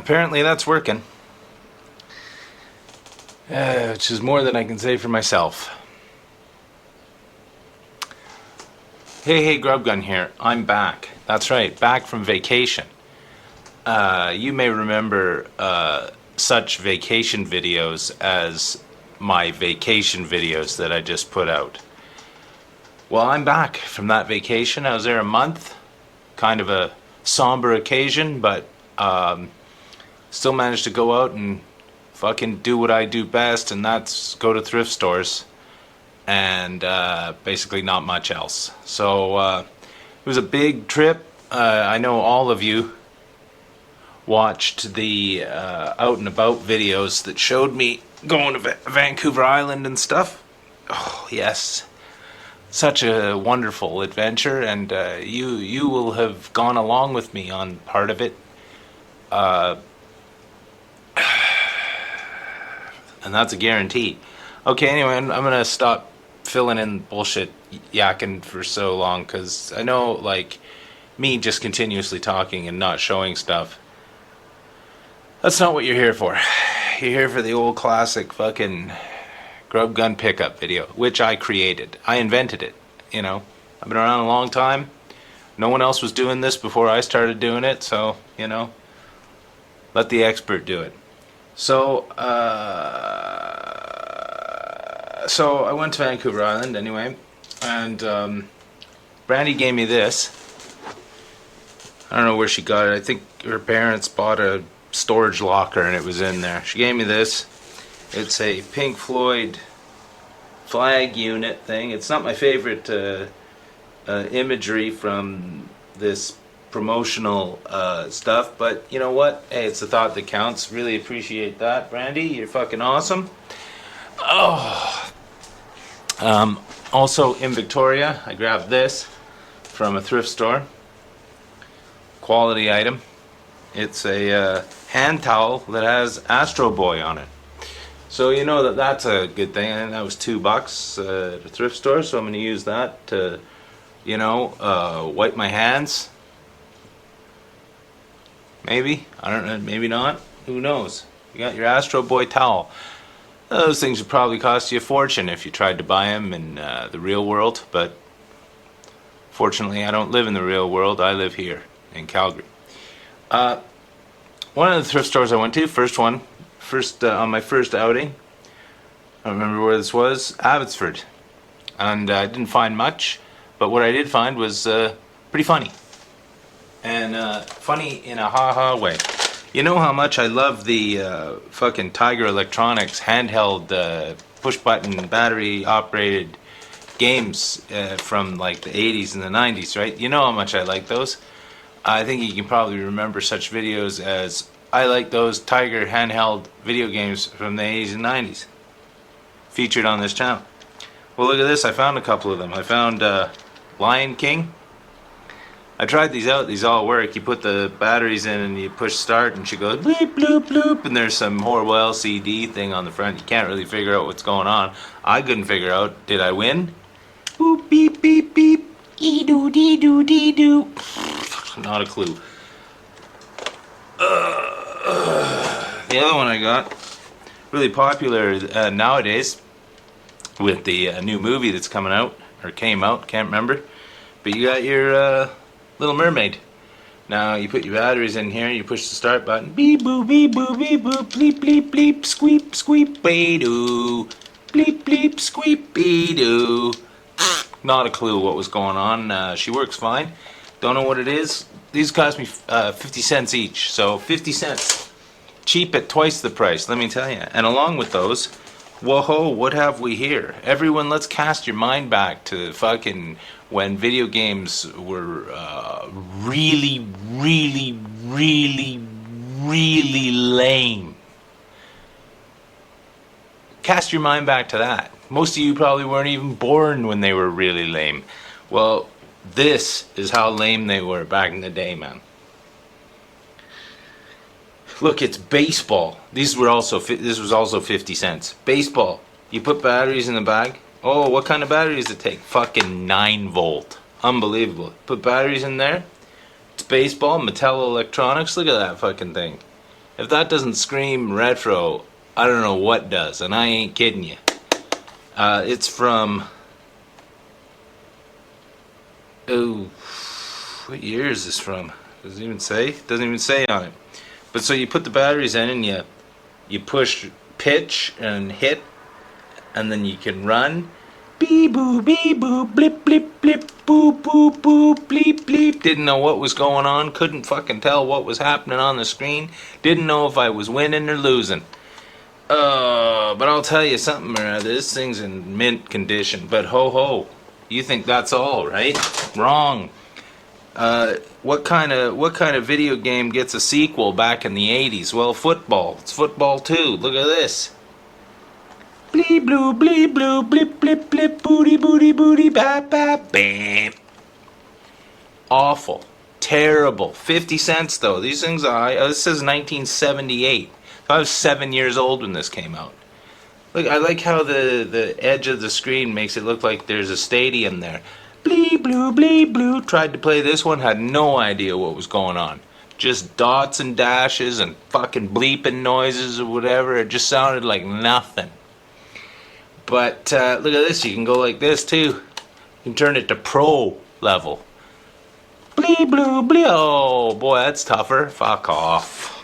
apparently that's working. Which is more than I can say for myself. Hey, Grubgun here. I'm back. That's right, back from vacation. You may remember such vacation videos as my vacation videos that I just put out. Well, I'm back from that vacation. I was there a month. Kind of a somber occasion, but still managed to go out and fucking do what I do best, and that's go to thrift stores and basically not much else. So it was a big trip. I know all of you watched the out and about videos that showed me going to Vancouver Island and stuff. Oh yes, such a wonderful adventure, and you will have gone along with me on part of it. And that's a guarantee. Okay, anyway, I'm gonna stop filling in bullshit yakking for so long, because I know, like, me just continuously talking and not showing stuff, that's not what you're here for. You're here for the old classic fucking Grubgun pickup video, which I created. I invented it, you know. I've been around a long time. No one else was doing this before I started doing it, so, you know, let the expert do it. So I went to Vancouver Island anyway, and Brandy gave me this. I don't know where she got it. I think her parents bought a storage locker and it was in there. She gave me this. It's a Pink Floyd flag unit thing. It's not my favorite imagery from this promotional stuff, but you know what? Hey, it's the thought that counts. Really appreciate that, Brandy. You're fucking awesome. Oh. Also in Victoria, I grabbed this from a thrift store. Quality item. It's a hand towel that has Astro Boy on it. So you know that's a good thing, and that was $2 at a thrift store. So I'm going to use that to, you know, wipe my hands. Maybe, I don't know, maybe not. Who knows? You got your Astro Boy towel. Those things would probably cost you a fortune if you tried to buy them in the real world, but fortunately I don't live in the real world. I live here in Calgary. One of the thrift stores I went to, on my first outing, I don't remember where this was, Abbotsford, and I didn't find much, but what I did find was pretty funny. And funny in a ha-ha way. You know how much I love the fucking Tiger Electronics handheld push-button battery-operated games from like the 80s and the 90s, right? You know how much I like those. I think you can probably remember such videos as I like those Tiger handheld video games from the 80s and 90s featured on this channel. Well, look at this. I found a couple of them. I found Lion King. I tried these out. These all work. You put the batteries in and you push start and she goes bloop, bloop, bloop, and there's some horrible LCD thing on the front. You can't really figure out what's going on. I couldn't figure out. Did I win? Boop, beep, beep, beep. Ee-doo, dee-doo, dee-doo. Not a clue. The other one I got, really popular nowadays with the new movie that's coming out, or came out, can't remember. But you got your Little Mermaid. Now you put your batteries in here, you push the start button, beep boop, beep boop, beep boop, bleep bleep bleep, squeep squeep, doo, bleep bleep, squeep doo. Not a clue what was going on. She works fine. Don't know what it is. These cost me 50 cents each, so 50 cents. Cheap at twice the price, let me tell you. And along with those, whoa, what have we here? Everyone, let's cast your mind back to fucking when video games were really, really, really, really lame. Cast your mind back to that. Most of you probably weren't even born when they were really lame. Well, this is how lame they were back in the day, man. Look, it's baseball. This was also 50 cents. Baseball. You put batteries in the bag. Oh, what kind of battery does it take? Fucking 9 volt. Unbelievable. Put batteries in there. It's baseball, Mattel Electronics. Look at that fucking thing. If that doesn't scream retro, I don't know what does, and I ain't kidding you. It's from... Oh, what year is this from? Doesn't even say. Doesn't even say on it. But so you put the batteries in and you push pitch and hit, and then you can run. Beep boop, beep boop, blip blip blip, boop boop boop, bleep bleep. Didn't know what was going on. Couldn't fucking tell what was happening on the screen. Didn't know if I was winning or losing. But I'll tell you something, this thing's in mint condition. But ho ho, you think that's all, right? Wrong. What kind of video game gets a sequel back in the 80s? Well, football. It's football too. Look at this. Blee blue, blee blue, blip blip blip, booty booty booty, bap bap, bam. Awful, terrible. 50 cents though. These things are. This says 1978. I was 7 years old when this came out. Look, I like how the edge of the screen makes it look like there's a stadium there. Blee blue, blee blue. Tried to play this one, had no idea what was going on. Just dots and dashes and fucking bleeping noises or whatever. It just sounded like nothing. But look at this, you can go like this too. You can turn it to pro level. Blee blue, blee. Oh boy, that's tougher. Fuck off.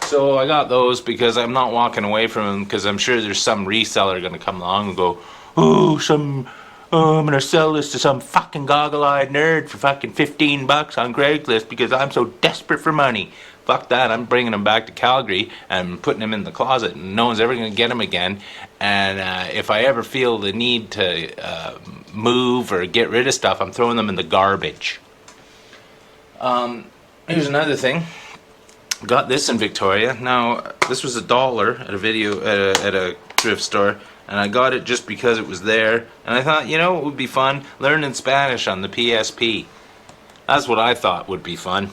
So I got those because I'm not walking away from them, because I'm sure there's some reseller going to come along and go, I'm going to sell this to some fucking goggle-eyed nerd for fucking $15 on Craigslist because I'm so desperate for money. Fuck that, I'm bringing them back to Calgary and putting them in the closet, and no one's ever going to get them again. And if I ever feel the need to move or get rid of stuff, I'm throwing them in the garbage. Here's another thing. Got this in Victoria. Now, this was $1 at a thrift store, and I got it just because it was there. And I thought, it would be fun learning Spanish on the PSP. That's what I thought would be fun.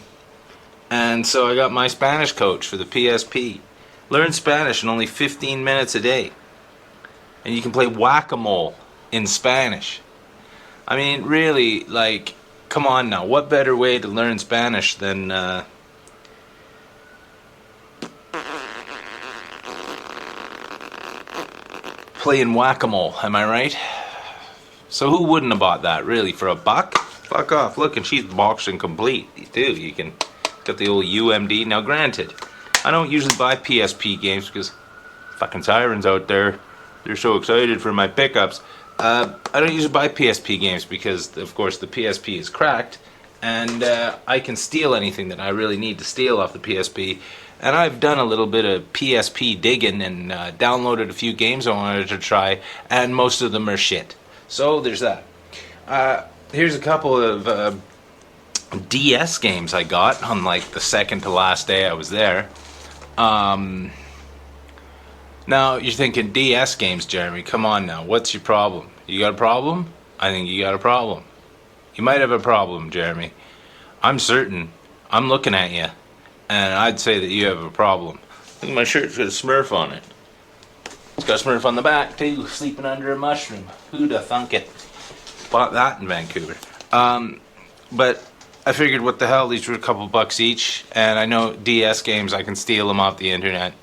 And so I got my Spanish coach for the PSP. Learn Spanish in only 15 minutes a day. And you can play whack-a-mole in Spanish. I mean, really, like, come on now. What better way to learn Spanish than... playing whack-a-mole, am I right? So who wouldn't have bought that, really, for $1? Fuck off. Look, and she's boxed and complete, too. You can get the old UMD. Now, granted, I don't usually buy PSP games because fucking sirens out there, they're so excited for my pickups. I don't usually buy PSP games because, of course, the PSP is cracked, and I can steal anything that I really need to steal off the PSP. And I've done a little bit of PSP digging and downloaded a few games I wanted to try, and most of them are shit. So there's that. Here's a couple of DS games I got on like the second to last day I was there. Now you're thinking DS games, Jeremy. Come on now, what's your problem? You got a problem? I think you got a problem. You might have a problem, Jeremy. I'm certain. I'm looking at you. And I'd say that you have a problem. Look at my shirt's got a Smurf on it. It's got a Smurf on the back too, sleeping under a mushroom. Who'd have thunk it? Bought that in Vancouver. But I figured, what the hell, these were a couple bucks each, and I know DS games, I can steal them off the internet.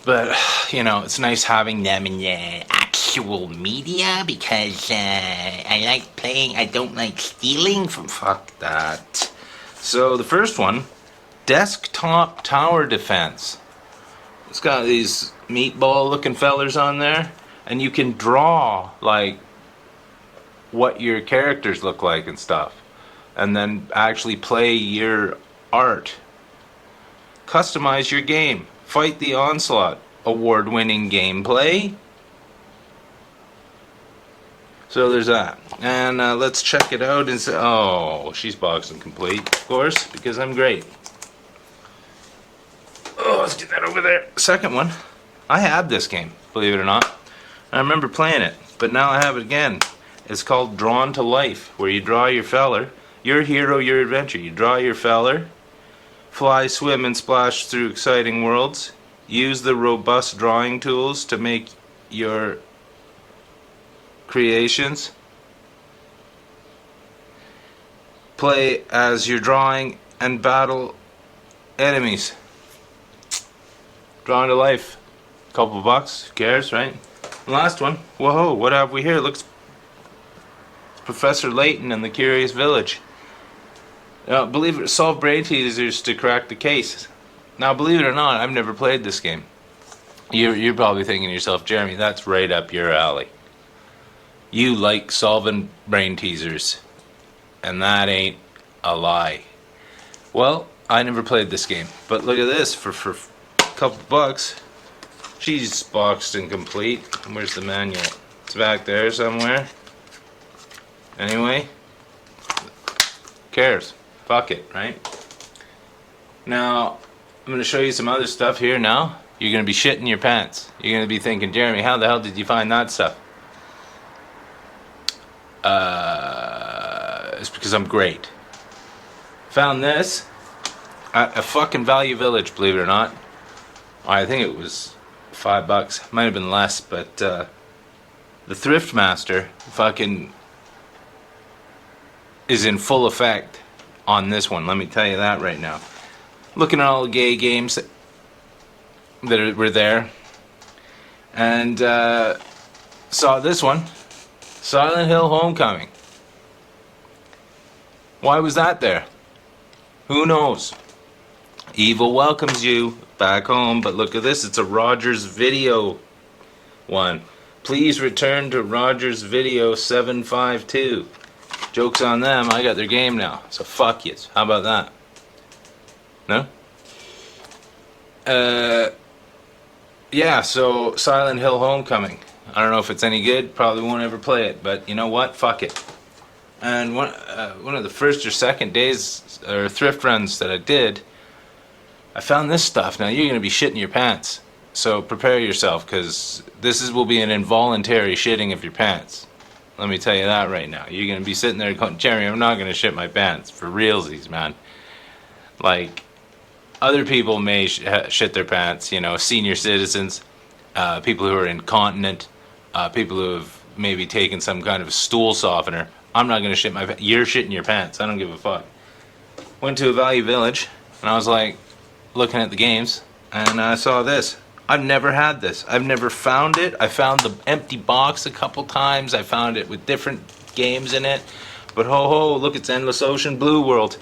But, it's nice having them in the actual media, because I like playing, I don't like stealing from... Fuck that. So the first one, Desktop Tower Defense. It's got these meatball looking fellers on there, and you can draw like what your characters look like and stuff, and then actually play your art. Customize your game. Fight the Onslaught. Award-winning gameplay. So there's that. And let's check it out and say, oh, she's boxed and complete, of course, because I'm great. Oh, let's get that over there. Second one, I had this game, believe it or not. I remember playing it, but now I have it again. It's called Drawn to Life, where you draw your feller. Your hero, your adventure. You draw your feller, fly, swim, and splash through exciting worlds. Use the robust drawing tools to make your creations. Play as you're drawing and battle enemies. drawn to life. Couple bucks, who cares, right? Last one. Whoa, what have we here? Looks Professor Layton and the Curious Village. Believe it, solve brain teasers to crack the case. Now, believe it or not, I've never played this game. You're probably thinking to yourself, Jeremy, that's right up your alley. You like solving brain teasers, and that ain't a lie. Well, I never played this game, but look at this for a couple bucks. She's boxed and complete. Where's the manual? It's back there somewhere. Anyway, cares? Fuck it, right? Now, I'm going to show you some other stuff here now. You're going to be shitting your pants. You're going to be thinking, Jeremy, how the hell did you find that stuff? It's because I'm great. Found this at a fucking Value Village, believe it or not. I think it was $5. Might have been less, but the Thrift Master fucking is in full effect on this one. Let me tell you that right now. Looking at all the gay games that were there, and saw this one, Silent Hill Homecoming. Why was that there? Who knows? Evil welcomes you back home, but look at this. It's a Rogers Video one. Please return to Rogers Video 752. Joke's on them. I got their game now. So fuck yous. How about that? No? Yeah, so Silent Hill Homecoming. I don't know if it's any good. Probably won't ever play it, but you know what? Fuck it. And one of the first or second days or thrift runs that I did, I found this stuff. Now you're gonna be shitting your pants, so prepare yourself, because will be an involuntary shitting of your pants. Let me tell you that right now. You're gonna be sitting there going, Jeremy, I'm not gonna shit my pants for realsies, man. Like, other people may shit their pants, you know, senior citizens, people who are incontinent, people who have maybe taken some kind of stool softener. I'm not gonna shit my pants. You're shitting your pants. I don't give a fuck. Went to a Value Village, and I was like, looking at the games, and I saw this. I've never had this. I've never found it. I found the empty box a couple times. I found it with different games in it. But ho, look, it's Endless Ocean Blue World.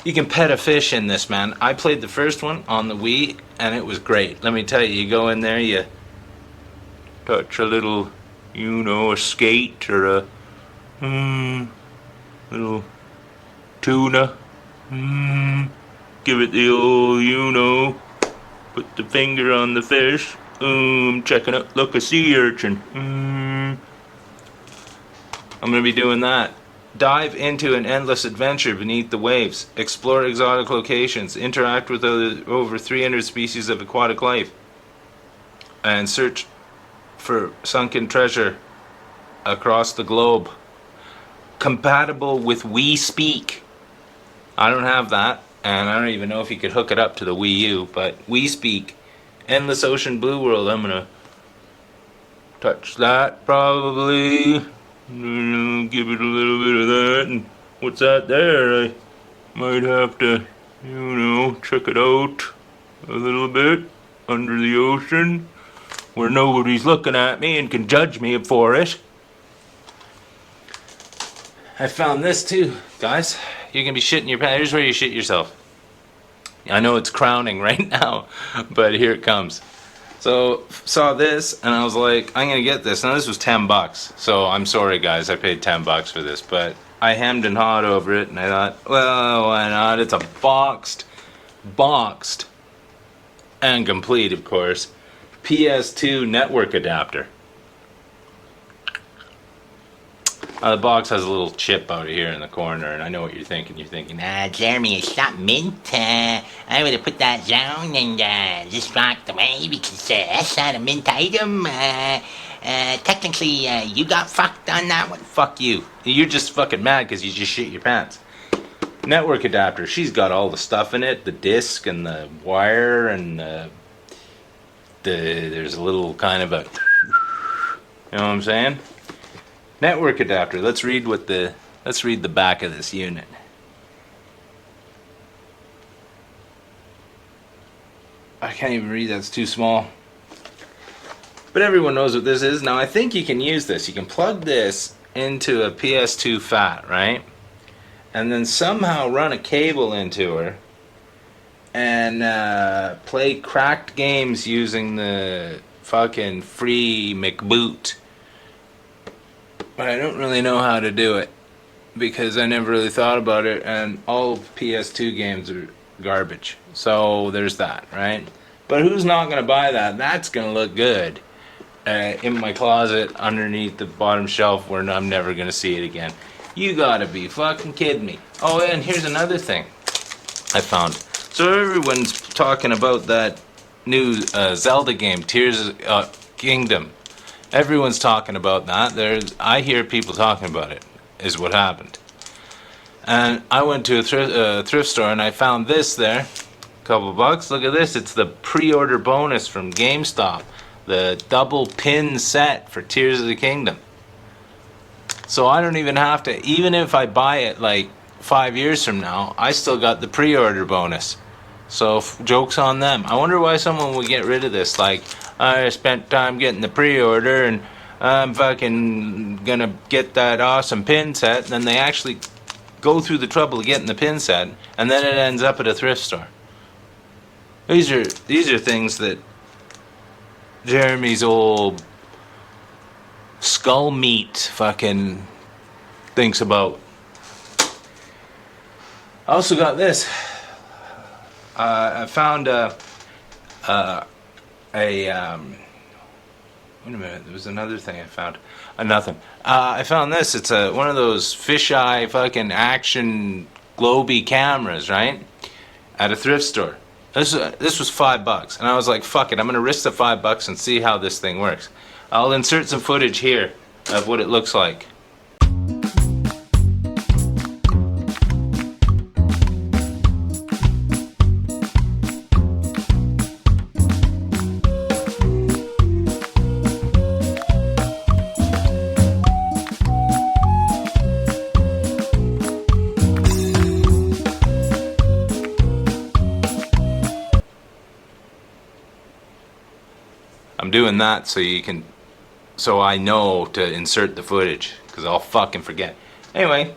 You can pet a fish in this, man. I played the first one on the Wii, and it was great. Let me tell you, you go in there, you touch a little, you know, a skate or a little tuna. Give it the old, you know, put the finger on the fish. Checking it. Look, a sea urchin. I'm gonna be doing that. Dive into an endless adventure beneath the waves. Explore exotic locations. Interact with over 300 species of aquatic life. And search for sunken treasure across the globe. Compatible with Wii Speak. I don't have that, and I don't even know if you could hook it up to the Wii U, but Wii Speak. Endless Ocean Blue World. I'm gonna touch that probably. Give it a little bit of that, and what's that there? I might have to, you know, check it out a little bit under the ocean where nobody's looking at me and can judge me for it. I found this too, guys. You're gonna be shitting your pants. Here's where you shit yourself. I know it's crowning right now, but here it comes. So, saw this, and I was like, I'm gonna get this. Now, this was $10, so I'm sorry, guys, I paid $10 for this, but I hemmed and hawed over it, and I thought, well, why not? It's a boxed, and complete, of course, PS2 network adapter. The box has a little chip out here in the corner, and I know what you're thinking. You're thinking, Jeremy, it's not mint. I would have put that down and just walked away because that's not a mint item. Technically, you got fucked on that one. fuck you. You're just fucking mad because you just shit your pants. Network adapter. She's got all the stuff in it, the disc and the wire, and there's a little kind of a, you know what I'm saying? Network adapter. Let's read the back of this unit. I can't even read, that's too small. But everyone knows what this is. Now I think you can use this. You can plug this into a PS2 Fat, right? And then somehow run a cable into her and play cracked games using the fucking free McBoot. But I don't really know how to do it because I never really thought about it, and all PS2 games are garbage. So there's that, right? But who's not going to buy that? That's going to look good in my closet underneath the bottom shelf where I'm never going to see it again. You gotta be fucking kidding me. Oh, and here's another thing I found. So everyone's talking about that new Zelda game, Tears of Kingdom. Everyone's talking about that. I hear people talking about it, is what happened. And I went to a thrift store and I found this there. A couple bucks. Look at this. It's the pre-order bonus from GameStop. The double pin set for Tears of the Kingdom. So I don't even have to, even if I buy it like 5 years from now, I still got the pre-order bonus. So joke's on them. I wonder why someone would get rid of this. Like, I spent time getting the pre-order and I'm fucking gonna get that awesome pin set. And then they actually go through the trouble of getting the pin set, and then it ends up at a thrift store. These are things that Jeremy's old skull meat fucking thinks about. I also got this. I found wait a minute, there was another thing I found. Nothing. I found this. It's one of those fisheye fucking action globy cameras, right? At a thrift store. This was $5, and I was like, fuck it, I'm gonna risk the $5 and see how this thing works. I'll insert some footage here of what it looks like. I'm doing that so I know to insert the footage, because I'll fucking forget. Anyway,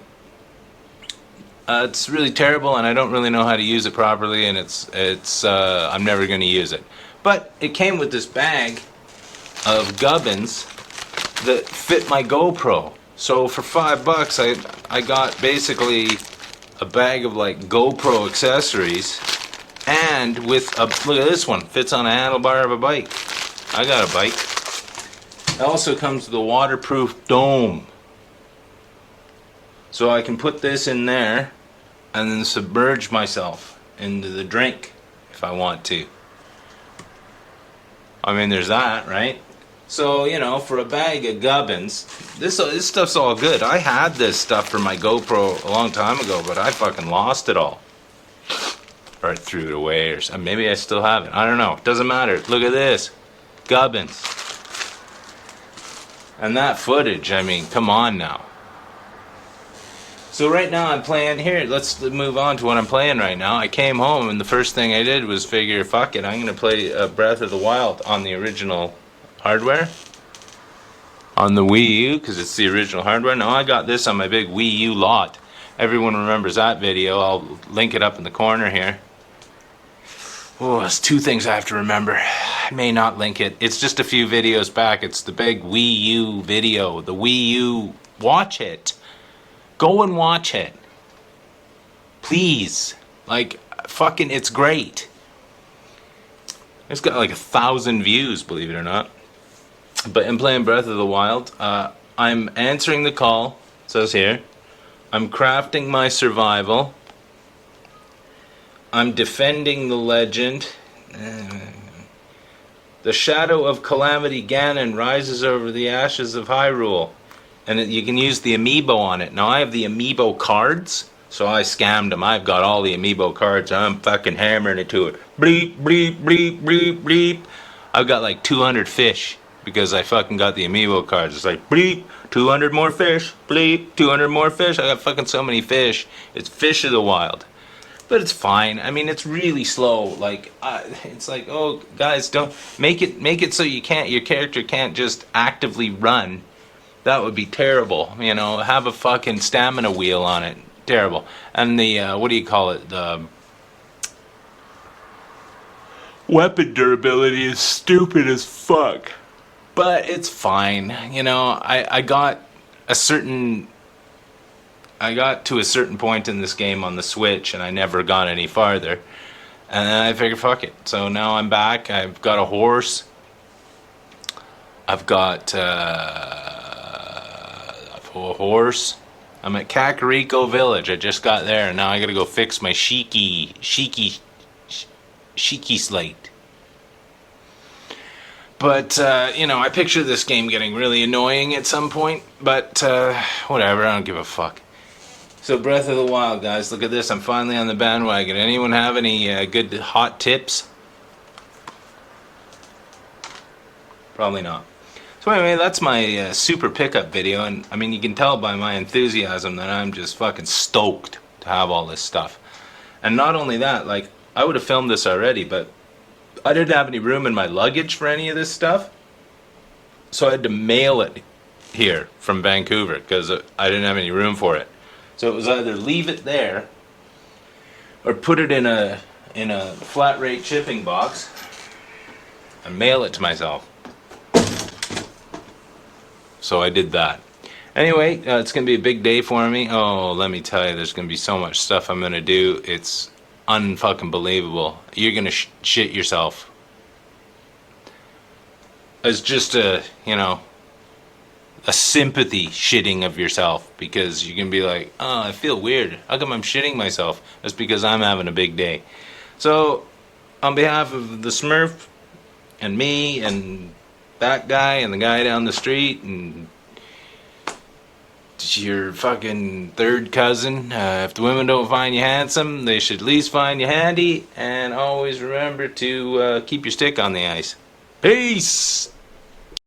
it's really terrible, and I don't really know how to use it properly, and I'm never going to use it. But it came with this bag of gubbins that fit my GoPro. So for $5, I got basically a bag of like GoPro accessories, and with look at this one, fits on a handlebar of a bike. I got a bike. It also comes with a waterproof dome. So I can put this in there and then submerge myself into the drink if I want to. I mean, there's that, right? So, you know, for a bag of gubbins, this stuff's all good. I had this stuff for my GoPro a long time ago, but I fucking lost it all. Or I threw it away, or something. Maybe I still have it. I don't know. It doesn't matter. Look at this. Gubbins. And that footage, I mean, come on now. So right now I'm playing, here, let's move on to what I'm playing right now. I came home and the first thing I did was figure, fuck it, I'm going to play Breath of the Wild on the original hardware. On the Wii U, because it's the original hardware. Now I got this on my big Wii U lot. Everyone remembers that video. I'll link it up in the corner here. Oh, there's two things I have to remember. I may not link it. It's just a few videos back. It's the big Wii U video. The Wii U. Watch it. Go and watch it. Please. Like, fucking, it's great. It's got like 1,000 views, believe it or not. But I'm playing Breath of the Wild. I'm answering the call. It says here. I'm crafting my survival. I'm defending the legend. The shadow of Calamity Ganon rises over the ashes of Hyrule. And you can use the amiibo on it. Now I have the amiibo cards, so I scammed them. I've got all the amiibo cards. I'm fucking hammering it to it. Bleep, bleep, bleep, bleep, bleep. I've got like 200 fish because I fucking got the amiibo cards. It's like bleep, 200 more fish, bleep, 200 more fish. I got fucking so many fish. It's Fish of the Wild. but it's fine. I mean, it's really slow. Like, it's like, oh, guys, don't make it so your character can't just actively run. That would be terrible. You know, have a fucking stamina wheel on it. Terrible. And the what do you call it? The weapon durability is stupid as fuck. But it's fine. You know, I got to a certain point in this game on the Switch, and I never got any farther. And then I figured, fuck it. So now I'm back. I've got a horse. I've got a horse. I'm at Kakariko Village. I just got there, and now I gotta go fix my Shiki slate. But, you know, I picture this game getting really annoying at some point. But, whatever, I don't give a fuck. So, Breath of the Wild, guys, look at this. I'm finally on the bandwagon. Anyone have any good hot tips? Probably not. So anyway, that's my super pickup video. And, I mean, you can tell by my enthusiasm that I'm just fucking stoked to have all this stuff. And not only that, like, I would have filmed this already, but I didn't have any room in my luggage for any of this stuff. So I had to mail it here from Vancouver because I didn't have any room for it. So it was either leave it there or put it in a flat rate shipping box and mail it to myself. So I did that. Anyway, it's going to be a big day for me. Oh, let me tell you, there's going to be so much stuff I'm going to do. It's unfucking believable. You're going to shit yourself. It's just a, you know, a sympathy shitting of yourself, because you can be like, oh, I feel weird. How come I'm shitting myself? That's because I'm having a big day. So, on behalf of the Smurf and me and that guy and the guy down the street and your fucking third cousin, if the women don't find you handsome, they should at least find you handy, and always remember to keep your stick on the ice. Peace!